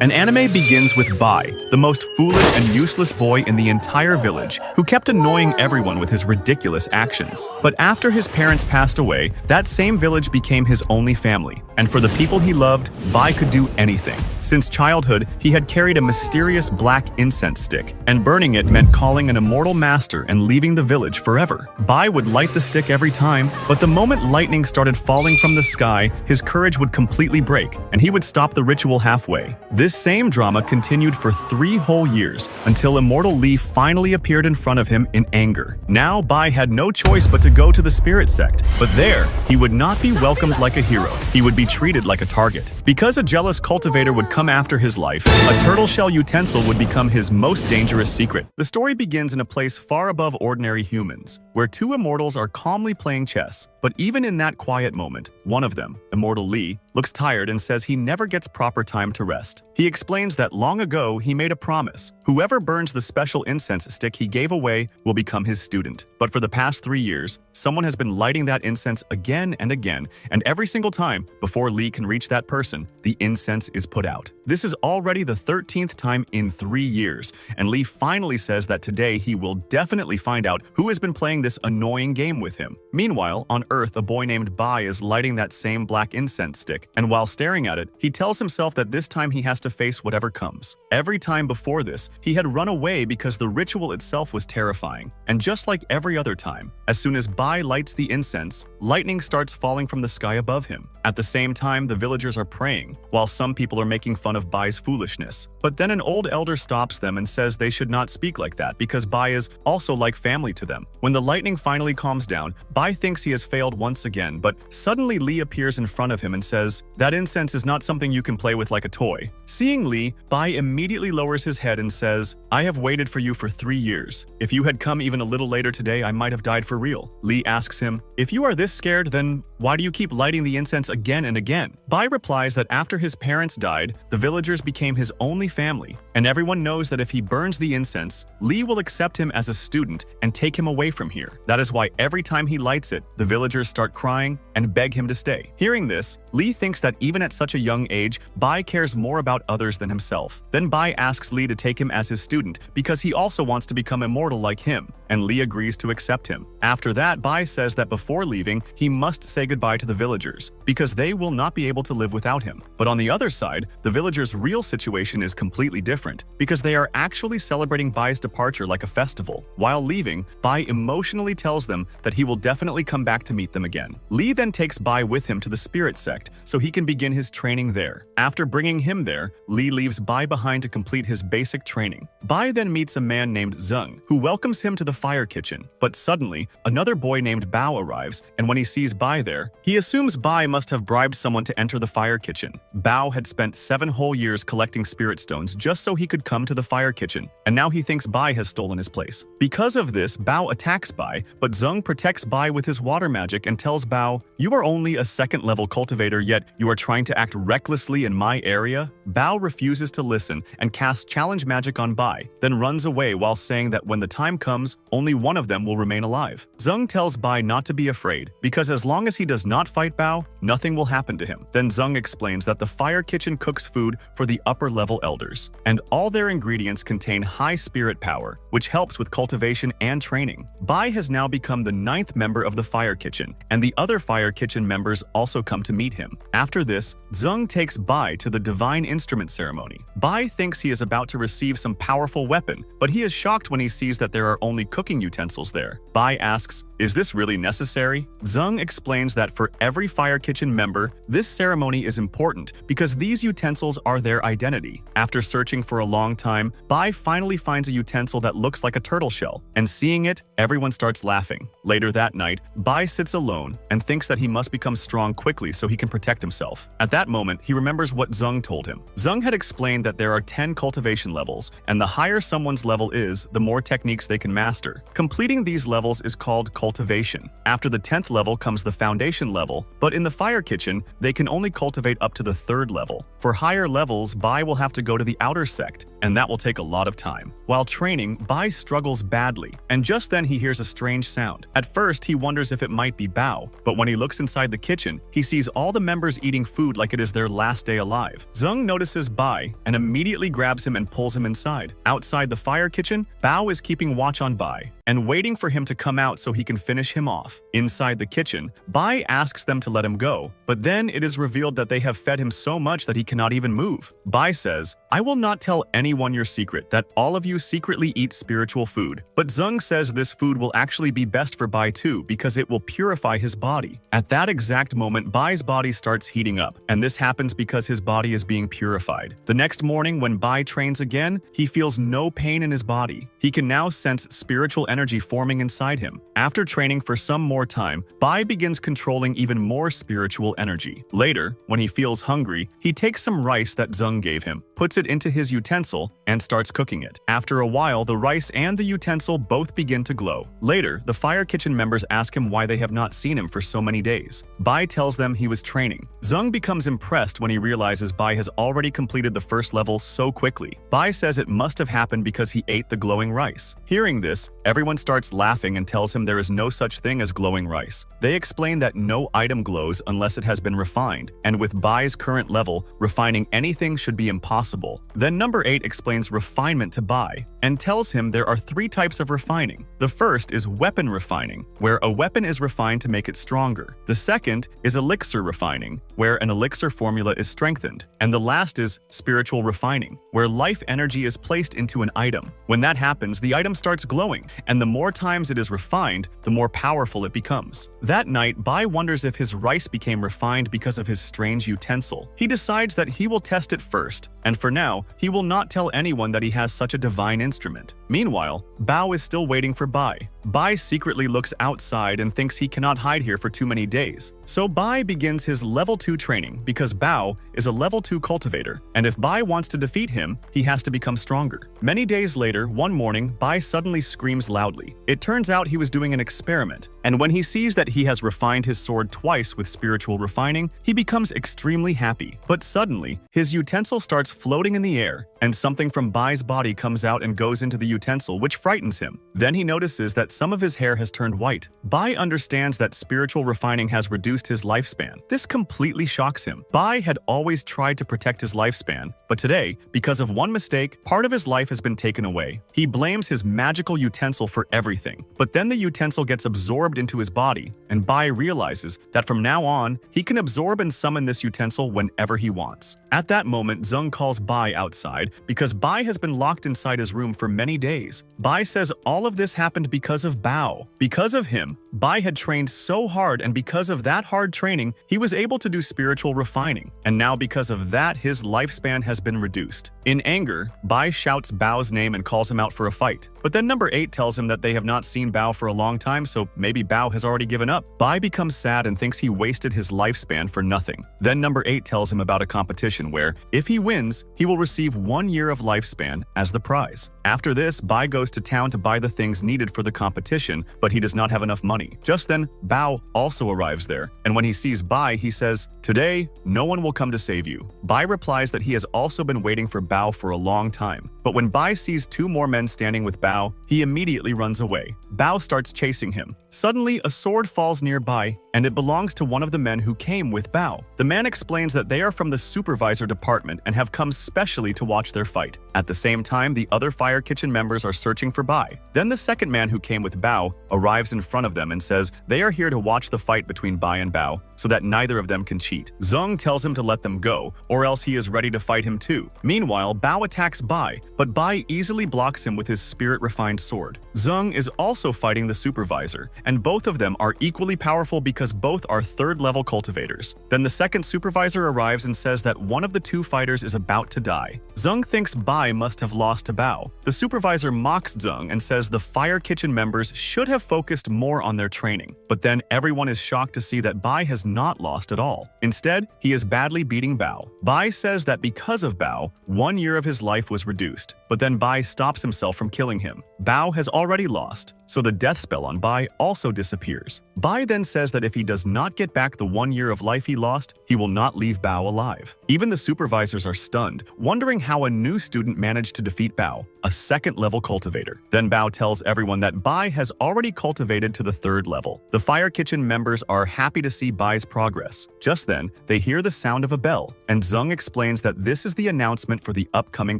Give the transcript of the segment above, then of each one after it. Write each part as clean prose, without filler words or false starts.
An anime begins with Bai, the most foolish and useless boy in the entire village, who kept annoying everyone with his ridiculous actions. But after his parents passed away, that same village became his only family, and for the people he loved, Bai could do anything. Since childhood, he had carried a mysterious black incense stick, and burning it meant calling an immortal master and leaving the village forever. Bai would light the stick every time, but the moment lightning started falling from the sky, his courage would completely break, and he would stop the ritual halfway. This same drama continued for 3 whole years, until immortal Lee finally appeared in front of him in anger. Now, Bai had no choice but to go to the spirit sect, but there, he would not be welcomed like a hero. He would be treated like a target. Because a jealous cultivator would come after his life, a turtle shell utensil would become his most dangerous secret. The story begins in a place far above ordinary humans, where 2 immortals are calmly playing chess. But even in that quiet moment, one of them, Immortal Lee, looks tired and says he never gets proper time to rest. He explains that long ago he made a promise. Whoever burns the special incense stick he gave away will become his student. But for the past 3 years, someone has been lighting that incense again and again, and every single time, before Lee can reach that person, the incense is put out. This is already the 13th time in 3 years, and Lee finally says that today he will definitely find out who has been playing this annoying game with him. Meanwhile, on Earth, a boy named Bai is lighting that same black incense stick, and while staring at it, he tells himself that this time he has to face whatever comes. Every time before this, he had run away because the ritual itself was terrifying. And just like every other time, as soon as Bai lights the incense, lightning starts falling from the sky above him. At the same time, the villagers are praying, while some people are making fun of Bai's foolishness. But then an old elder stops them and says they should not speak like that because Bai is also like family to them. When the lightning finally calms down, Bai thinks he has failed once again, but suddenly Lee appears in front of him and says, "That incense is not something you can play with like a toy." Seeing Lee, Bai immediately lowers his head and says, "I have waited for you for 3 years. If you had come even a little later today, I might have died for real." Lee asks him, "If you are this scared, then why do you keep lighting the incense again and again?" Bai replies that after his parents died, the villagers became his only family, and everyone knows that if he burns the incense, Lee will accept him as a student and take him away from here. That is why every time he lights it, the villagers start crying and beg him to stay. Hearing this, Lee thinks that even at such a young age, Bai cares more about others than himself. Then Bai asks Lee to take him as his student because he also wants to become immortal like him, and Lee agrees to accept him. After that, Bai says that before leaving, he must say goodbye to the villagers because they will not be able to live without him. But on the other side, the villagers' real situation is completely different because they are actually celebrating Bai's departure like a festival. While leaving, Bai emotionally tells them that he will definitely come back to meet them again. Lee then takes Bai with him to the spirit sect so he can begin his training there. After bringing him there, Lee leaves Bai behind to complete his basic training. Bai then meets a man named Zung, who welcomes him to the fire kitchen. But suddenly, another boy named Bao arrives, and when he sees Bai there, he assumes Bai must have bribed someone to enter the fire kitchen. Bao had spent 7 whole years collecting spirit stones just so he could come to the fire kitchen, and now he thinks Bai has stolen his place. Because of this, Bao attacks Bai, but Zung protects Bai with his water magic and tells Bao, "You are only a 2nd level cultivator, yet you are trying to act recklessly in my area?" Bao refuses to listen and casts challenge magic on Bai, then runs away while saying that when the time comes, only one of them will remain alive. Zung tells Bai not to be afraid, because as long as he does not fight Bao, nothing will happen to him. Then Zung explains that the fire kitchen cooks food for the upper level elders, and all their ingredients contain high spirit power, which helps with cultivation and training. Bai has now become the 9th member of the fire kitchen, and the other fire kitchen members also come to meet him. After this, Zung takes Bai to the divine instrument ceremony. Bai thinks he is about to receive some powerful weapon, but he is shocked when he sees that there are only cooking utensils there. Bai asks, "Is this really necessary?" Zung explains that for every fire kitchen member, this ceremony is important because these utensils are their identity. After searching for a long time, Bai finally finds a utensil that looks like a turtle shell, and seeing it, everyone starts laughing. Later that night, Bai sits alone and thinks that he must become strong quickly so he can protect himself. At that moment, he remembers what Zung told him. Zung had explained that there are 10 cultivation levels, and the higher someone's level is, the more techniques they can master. Completing these levels is called cultivation. After the 10th level comes the foundation level, but in the fire kitchen, they can only cultivate up to the 3rd level. For higher levels, Bai will have to go to the outer sect, and that will take a lot of time. While training, Bai struggles badly, and just then he hears a strange sound. At first, he wonders if it might be Bao, but when he looks inside the kitchen, he sees all the members eating food like it is their last day alive. Zeng notices Bai and immediately grabs him and pulls him inside. Outside the fire kitchen, Bao is keeping watch on Bai and waiting for him to come out so he can finish him off. Inside the kitchen, Bai asks them to let him go, but then it is revealed that they have fed him so much that he cannot even move. Bai says, "I will not tell anyone your secret that all of you secretly eat spiritual food." But Zeng says this food will actually be best for Bai too because it will purify his body. At that exact moment, Bai's body starts heating up, and this happens because his body is being purified. The next morning, when Bai trains again, he feels no pain in his body. He can now sense spiritual energy forming inside him. After training for some more time, Bai begins controlling even more spiritual energy. Later, when he feels hungry, he takes some rice that Zeng gave him, puts it into his utensil, and starts cooking it. After a while, the rice and the utensil both begin to glow. Later, the fire kitchen members ask him why they have not seen him for so many days. Bai tells them he was training. Zeng becomes impressed when he realizes Bai has already completed the first level so quickly. Bai says it must have happened because he ate the glowing rice. Hearing this, everyone starts laughing and tells him there is no such thing as glowing rice. They explain that no item glows unless it has been refined, and with Bai's current level, refining anything should be impossible. Then number 8 explains refinement to Bai and tells him there are 3 types of refining. The first is weapon refining, where a weapon is refined to make it stronger. The second is elixir refining, where an elixir formula is strengthened. And the last is spiritual refining, where life energy is placed into an item. When that happens, the item starts glowing, and the more times it is refined, the more powerful it becomes. That night, Bai wonders if his rice became refined because of his strange utensil. He decides that he will test it first, and for now, he will not tell anyone that he has such a divine instrument. Meanwhile, Bao is still waiting for Bai. Bai secretly looks outside and thinks he cannot hide here for too many days. So Bai begins his level 2 training because Bao is a level 2 cultivator, and if Bai wants to defeat him, he has to become stronger. Many days later, one morning, Bai suddenly screams loudly. It turns out he was doing an experiment, and when he sees that he has refined his sword twice with spiritual refining, he becomes extremely happy. But suddenly, his utensil starts floating in the air, and something from Bai's body comes out and goes into the utensil, which frightens him. Then he notices that some of his hair has turned white. Bai understands that spiritual refining has reduced his lifespan. This completely shocks him. Bai had always tried to protect his lifespan, but today, because of one mistake, part of his life has been taken away. He blames his magical utensil for everything, but then the utensil gets absorbed into his body, and Bai realizes that from now on, he can absorb and summon this utensil whenever he wants. At that moment, Zeng calls Bai outside because Bai has been locked inside his room for many days. Bai says all of this happened because of Bao. Because of him, Bai had trained so hard, and because of that hard training, he was able to do spiritual refining. And now because of that, his lifespan has been reduced. In anger, Bai shouts Bao's name and calls him out for a fight. But then number 8 tells him that they have not seen Bao for a long time, so maybe Bao has already given up. Bai becomes sad and thinks he wasted his lifespan for nothing. Then number 8 tells him about a competition where, if he wins, he will receive 1 year of lifespan as the prize. After this, Bai goes to town to buy the things needed for the competition, but he does not have enough money. Just then, Bao also arrives there, and when he sees Bai, he says, "Today, no one will come to save you." Bai replies that he has also been waiting for Bao for a long time. But when Bai sees 2 more men standing with Bao, he immediately runs away. Bao starts chasing him. Suddenly, a sword falls nearby, and it belongs to one of the men who came with Bao. The man explains that they are from the supervisor department and have come specially to watch their fight. At the same time, the other fire kitchen members are searching for Bai. Then the second man who came with Bao arrives in front of them and says they are here to watch the fight between Bai and Bao so that neither of them can cheat. Zeng tells him to let them go, or else he is ready to fight him too. Meanwhile, Bao attacks Bai, but Bai easily blocks him with his spirit-refined sword. Zeng is also fighting the supervisor, and both of them are equally powerful because both are 3rd-level cultivators. Then the second supervisor arrives and says that one of the 2 fighters is about to die. Zeng thinks Bai must have lost to Bao. The supervisor mocks Zeng and says the fire kitchen member members should have focused more on their training, but then everyone is shocked to see that Bai has not lost at all. Instead, he is badly beating Bao. Bai says that because of Bao, 1 year of his life was reduced, but then Bai stops himself from killing him. Bao has already lost, so the death spell on Bai also disappears. Bai then says that if he does not get back the 1 year of life he lost, he will not leave Bao alive. Even the supervisors are stunned, wondering how a new student managed to defeat Bao, a second-level cultivator. Then Bao tells everyone that Bai has already cultivated to the 3rd level. The Fire Kitchen members are happy to see Bai's progress. Just then, they hear the sound of a bell, and Zeng explains that this is the announcement for the upcoming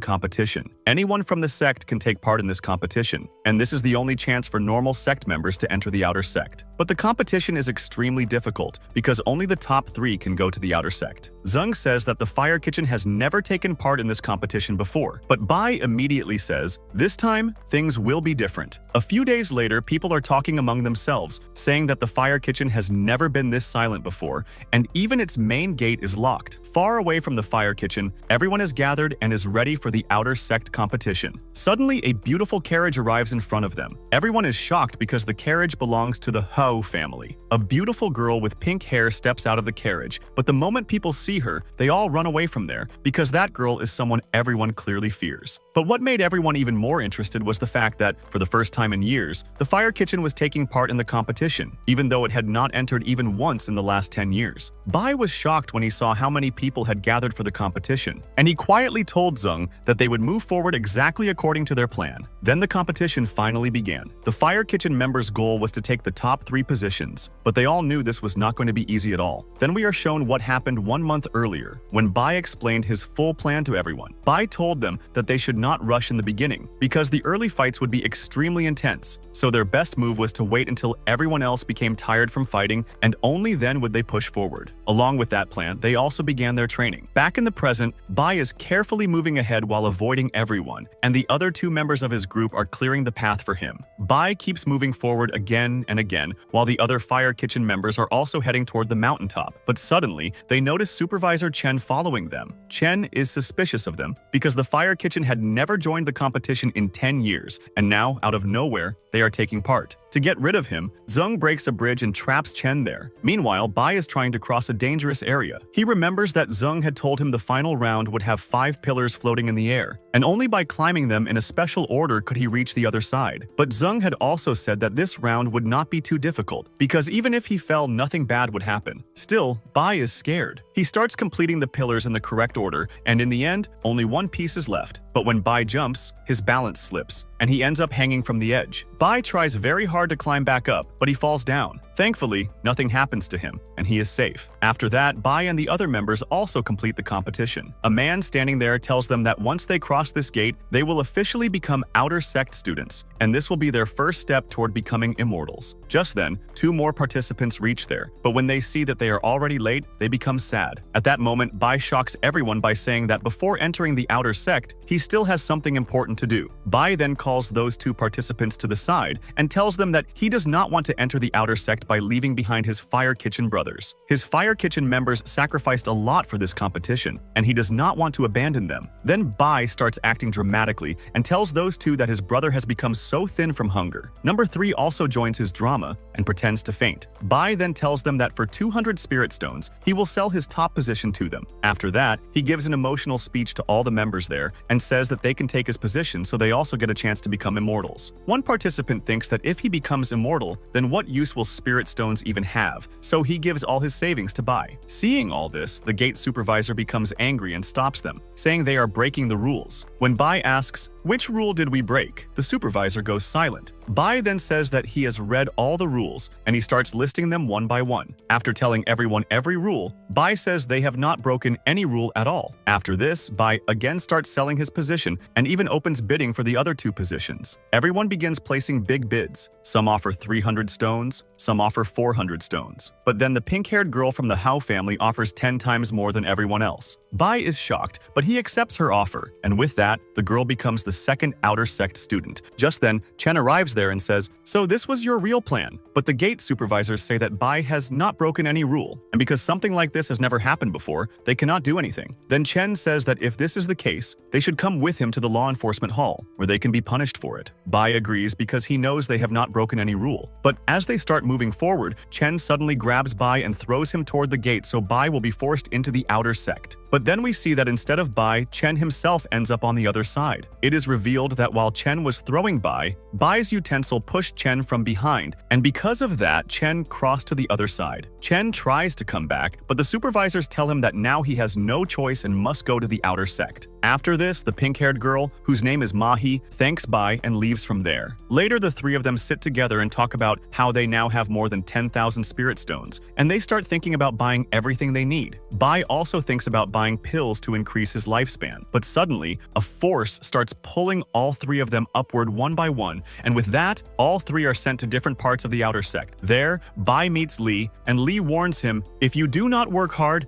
competition. Anyone from the sect can take part in this competition, and this is the only chance for normal sect members to enter the outer sect. But the competition is extremely difficult because only the top 3 can go to the outer sect. Zeng says that the Fire Kitchen has never taken part in this competition before, but Bai immediately says, this time, things will be different. A few days later, people are talking among themselves, saying that the Fire Kitchen has never been this silent before, and even its main gate is locked. Far away from the Fire Kitchen, everyone is gathered and is ready for the outer sect competition. Suddenly, a beautiful carriage arrives in front of them. Everyone is shocked because the carriage belongs to the Ho family. A beautiful girl with pink hair steps out of the carriage, but the moment people see her, they all run away from there because that girl is someone everyone clearly fears. But what made everyone even more interested was the fact that, for the first time in years, the Fire Kitchen was taking part in the competition, even though it had not entered even once in the last 10 years. Bai was shocked when he saw how many people had gathered for the competition, and he quietly told Zeng that they would move forward exactly according to their plan. Then the competition finally began. The Fire Kitchen members' goal was to take the top 3 positions, but they all knew this was not going to be easy at all. Then we are shown what happened 1 month earlier, when Bai explained his full plan to everyone. Bai told them that they should not rush in the beginning, because the early fights would be extremely intense, so their best move was to wait until everyone else became tired from fighting, and only then would they push forward. Along with that plan, they also began their training. Back in the present, Bai is carefully moving ahead while avoiding everyone, and the other 2 members of his group are clearing the path for him. Bai keeps moving forward again and again, while the other Fire Kitchen members are also heading toward the mountaintop, but suddenly, they notice Supervisor Chen following them. Chen is suspicious of them because the Fire Kitchen had never joined the competition in 10 years, and now, out of nowhere, they are taking part. To get rid of him, Zeng breaks a bridge and traps Chen there. Meanwhile, Bai is trying to cross a dangerous area. He remembers that Zeng had told him the final round would have 5 pillars floating in the air, and only by climbing them in a special order could he reach the other side. But Zeng had also said that this round would not be too difficult, because even if he fell, nothing bad would happen. Still, Bai is scared. He starts completing the pillars in the correct order, and in the end, only 1 piece is left. But when Bai jumps, his balance slips, and he ends up hanging from the edge. Bai tries very hard to climb back up, but he falls down. Thankfully, nothing happens to him, and he is safe. After that, Bai and the other members also complete the competition. A man standing there tells them that once they cross this gate, they will officially become outer sect students, and this will be their first step toward becoming immortals. Just then, 2 more participants reach there, but when they see that they are already late, they become sad. At that moment, Bai shocks everyone by saying that before entering the outer sect, he still has something important to do. Bai then calls those 2 participants to the side and tells them that he does not want to enter the outer sect by leaving behind his Fire Kitchen brothers. His Fire Kitchen members sacrificed a lot for this competition, and he does not want to abandon them. Then Bai starts acting dramatically and tells those 2 that his brother has become so thin from hunger. Number 3 also joins his drama and pretends to faint. Bai then tells them that for 200 spirit stones, he will sell his top position to them. After that, he gives an emotional speech to all the members there and says that they can take his position so they also get a chance to become immortals. One participant thinks that if he becomes immortal, then what use will spirit stones even have, so he gives all his savings to Bai. Seeing all this, the gate supervisor becomes angry and stops them, saying they are breaking the rules. When Bai asks, "Which rule did we break?" the supervisor goes silent. Bai then says that he has read all the rules, and he starts listing them one by one. After telling everyone every rule, Bai says they have not broken any rule at all. After this, Bai again starts selling his position and even opens bidding for the other 2 positions. Everyone begins placing big bids. Some offer 300 stones, some offer 400 stones. But then the pink-haired girl from the Hao family offers 10 times more than everyone else. Bai is shocked, but he accepts her offer, and with that, the girl becomes the second outer sect student. Just then, Chen arrives there and says, "So this was your real plan?" But the gate supervisors say that Bai has not broken any rule, and because something like this has never happened before, they cannot do anything. Then Chen says that if this is the case, they should come with him to the law enforcement hall, where they can be punished for it. Bai agrees because he knows they have not broken any rule. But as they start moving forward, Chen suddenly grabs Bai and throws him toward the gate so Bai will be forced into the outer sect. But then we see that instead of Bai, Chen himself ends up on the other side. It is revealed that while Chen was throwing Bai, Bai's utensil pushed Chen from behind, and because of that, Chen crossed to the other side. Chen tries to come back, but the supervisors tell him that now he has no choice and must go to the outer sect. After this, the pink-haired girl, whose name is Mahi, thanks Bai and leaves from there. Later, the three of them sit together and talk about how they now have more than 10,000 spirit stones, and they start thinking about buying everything they need. Bai also thinks about buying pills to increase his lifespan, but suddenly, a force starts pulling all three of them upward one by one, and with that, all three are sent to different parts of the outer sect. There, Bai meets Li, and Li warns him, "If you do not work hard,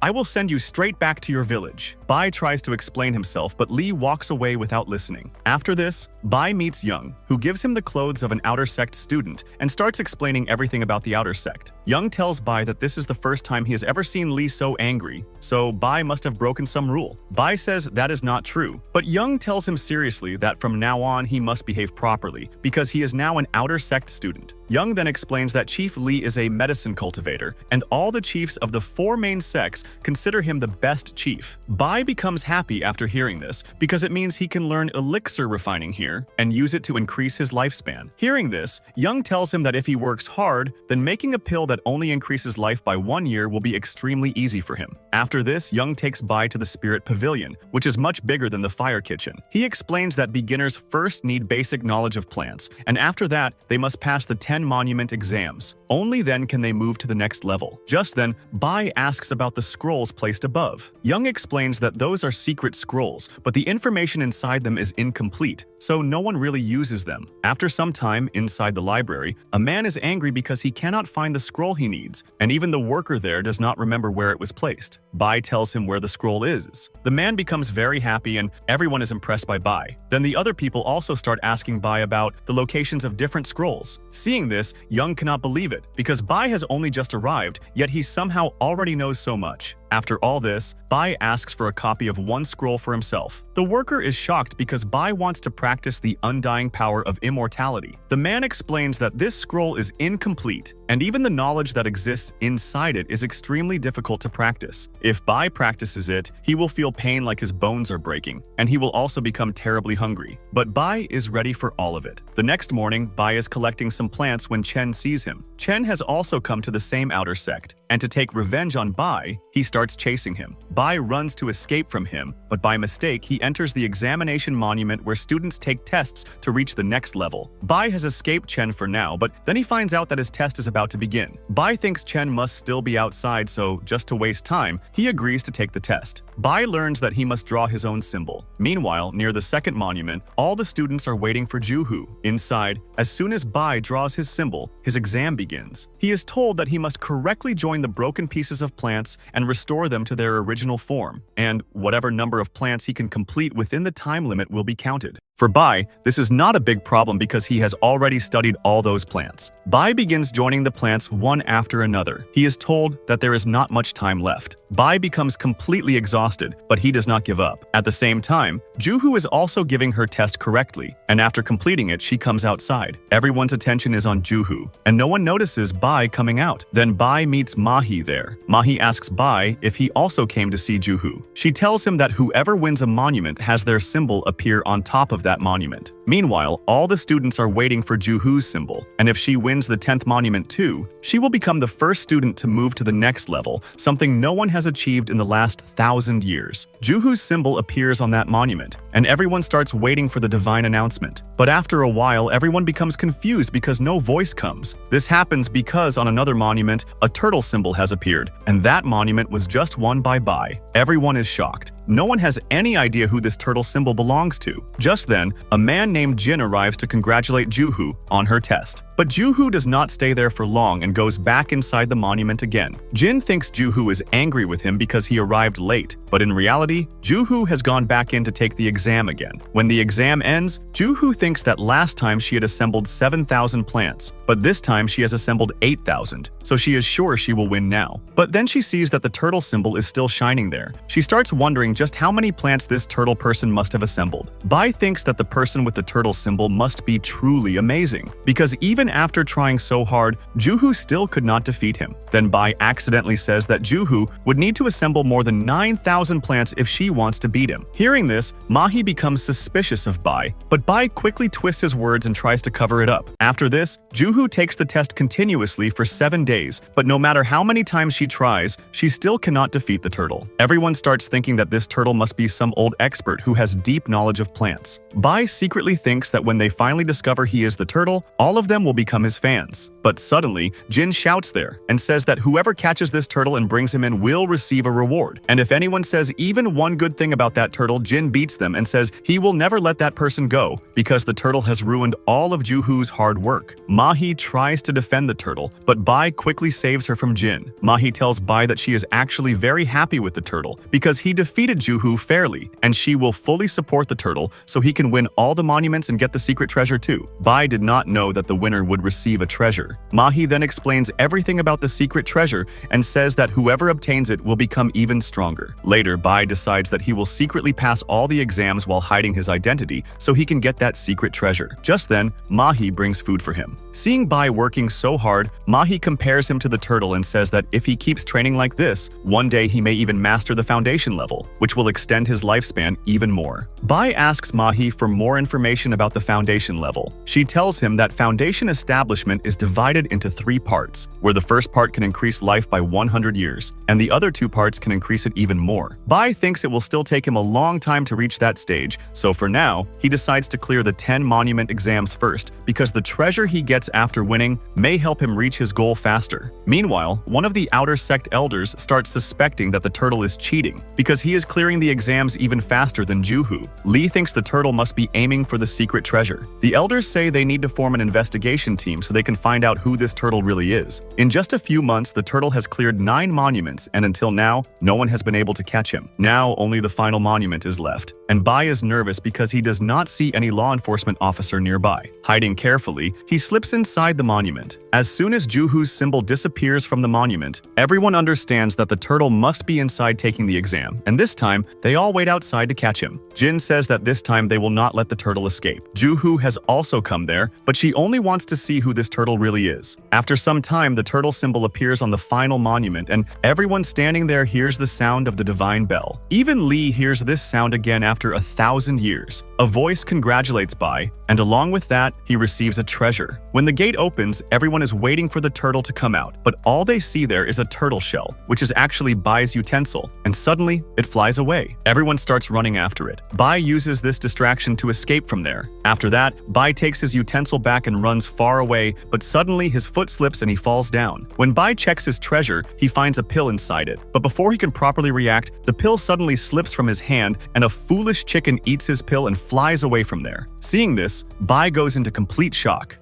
I will send you straight back to your village." Bai tries to explain himself, but Li walks away without listening. After this, Bai meets Young, who gives him the clothes of an outer sect student and starts explaining everything about the outer sect. Young tells Bai that this is the first time he has ever seen Li so angry, so Bai must have broken some rule. Bai says that is not true, but Young tells him seriously that from now on he must behave properly because he is now an outer sect student. Young then explains that Chief Li is a medicine cultivator, and all the chiefs of the four main sects consider him the best chief. Bai becomes happy after hearing this because it means he can learn elixir refining here and use it to increase his lifespan. Hearing this, Young tells him that if he works hard, then making a pill that only increases life by 1 year will be extremely easy for him. After this, Young takes Bai to the Spirit Pavilion, which is much bigger than the Fire Kitchen. He explains that beginners first need basic knowledge of plants, and after that, they must pass the 10 monument exams. Only then can they move to the next level. Just then, Bai asks about the scrolls placed above. Young explains that those are secret scrolls, but the information inside them is incomplete, so no one really uses them. After some time inside the library, a man is angry because he cannot find the scroll he needs, and even the worker there does not remember where it was placed. Bai tells him where the scroll is. The man becomes very happy and everyone is impressed by Bai. Then the other people also start asking Bai about the locations of different scrolls. Seeing this, Young cannot believe it, because Bai has only just arrived, yet he somehow already knows so much. After all this, Bai asks for a copy of one scroll for himself. The worker is shocked because Bai wants to practice the undying power of immortality. The man explains that this scroll is incomplete, and even the knowledge that exists inside it is extremely difficult to practice. If Bai practices it, he will feel pain like his bones are breaking, and he will also become terribly hungry. But Bai is ready for all of it. The next morning, Bai is collecting some plants when Chen sees him. Chen has also come to the same outer sect, and to take revenge on Bai, he starts chasing him. Bai runs to escape from him, but by mistake, he enters the examination monument where students take tests to reach the next level. Bai has escaped Chen for now, but then he finds out that his test is about to begin. Bai thinks Chen must still be outside, so just to waste time, he agrees to take the test. Bai learns that he must draw his own symbol. Meanwhile, near the second monument, all the students are waiting for Juhu. Inside, as soon as Bai draws his symbol, his exam begins. He is told that he must correctly join the broken pieces of plants and restore them to their original form, and whatever number of plants he can complete within the time limit will be counted. For Bai, this is not a big problem because he has already studied all those plants. Bai begins joining the plants one after another. He is told that there is not much time left. Bai becomes completely exhausted, but he does not give up. At the same time, Juhu is also giving her test correctly, and after completing it, she comes outside. Everyone's attention is on Juhu, and no one notices Bai coming out. Then Bai meets Mahi there. Mahi asks Bai if he also came to see Juhu. She tells him that whoever wins a monument has their symbol appear on top of that monument. Meanwhile, all the students are waiting for Juhu's symbol, and if she wins the 10th monument too, she will become the first student to move to the next level, something no one has achieved in the last 1,000 years. Juhu's symbol appears on that monument, and everyone starts waiting for the divine announcement. But after a while, everyone becomes confused because no voice comes. This happens because on another monument, a turtle symbol has appeared, and that monument was just won by Bai. Everyone is shocked. No one has any idea who this turtle symbol belongs to. Just then, a man named Jin arrives to congratulate Juhu on her test. But Juhu does not stay there for long and goes back inside the monument again. Jin thinks Juhu is angry with him because he arrived late, but in reality, Juhu has gone back in to take the exam again. When the exam ends, Juhu thinks that last time she had assembled 7,000 plants, but this time she has assembled 8,000, so she is sure she will win now. But then she sees that the turtle symbol is still shining there. She starts wondering just how many plants this turtle person must have assembled. Bai thinks that the person with the turtle symbol must be truly amazing, because even after trying so hard, Juhu still could not defeat him. Then Bai accidentally says that Juhu would need to assemble more than 9,000 plants if she wants to beat him. Hearing this, Mahi becomes suspicious of Bai, but Bai quickly twists his words and tries to cover it up. After this, Juhu takes the test continuously for 7 days, but no matter how many times she tries, she still cannot defeat the turtle. Everyone starts thinking that this turtle must be some old expert who has deep knowledge of plants. Bai secretly thinks that when they finally discover he is the turtle, all of them will become his fans. But suddenly, Jin shouts there and says that whoever catches this turtle and brings him in will receive a reward. And if anyone says even one good thing about that turtle, Jin beats them and says he will never let that person go because the turtle has ruined all of Juhu's hard work. Mahi tries to defend the turtle, but Bai quickly saves her from Jin. Mahi tells Bai that she is actually very happy with the turtle because he defeated Juhu fairly, and she will fully support the turtle so he can win all the monuments and get the secret treasure too. Bai did not know that the winner would receive a treasure. Mahi then explains everything about the secret treasure and says that whoever obtains it will become even stronger. Later, Bai decides that he will secretly pass all the exams while hiding his identity so he can get that secret treasure. Just then, Mahi brings food for him. Seeing Bai working so hard, Mahi compares him to the turtle and says that if he keeps training like this, one day he may even master the foundation level, which will extend his lifespan even more. Bai asks Mahi for more information about the foundation level. She tells him that foundation establishment is divided into 3 parts, where the first part can increase life by 100 years, and the other 2 parts can increase it even more. Bai thinks it will still take him a long time to reach that stage, so for now, he decides to clear the 10 monument exams first, because the treasure he gets after winning may help him reach his goal faster. Meanwhile, one of the outer sect elders starts suspecting that the turtle is cheating, because he is clearing the exams even faster than Juhu. Lee thinks the turtle must be aiming for the secret treasure. The elders say they need to form an investigation team so they can find out who this turtle really is. In just a few months, the turtle has cleared 9 monuments, and until now, no one has been able to catch him. Now, only the final monument is left, and Bai is nervous because he does not see any law enforcement officer nearby. Hiding carefully, he slips inside the monument. As soon as Juhu's symbol disappears from the monument, everyone understands that the turtle must be inside taking the exam, and this time, they all wait outside to catch him. Jin says that this time they will not let the turtle escape. Juhu has also come there, but she only wants to see who this turtle really is. After some time, the turtle symbol appears on the final monument, and everyone standing there hears the sound of the divine bell. Even Lee hears this sound again after 1,000 years. A voice congratulates Bai, and along with that, he receives a treasure. When the gate opens, everyone is waiting for the turtle to come out, but all they see there is a turtle shell, which is actually Bai's utensil, and suddenly, it flies away. Everyone starts running after it. Bai uses this distraction to escape from there. After that, Bai takes his utensil back and runs far away, but suddenly his foot slips and he falls down. When Bai checks his treasure, he finds a pill inside it, but before he can properly react, the pill suddenly slips from his hand and a foolish chicken eats his pill and flies away from there. Seeing this, Bai goes into complete shock.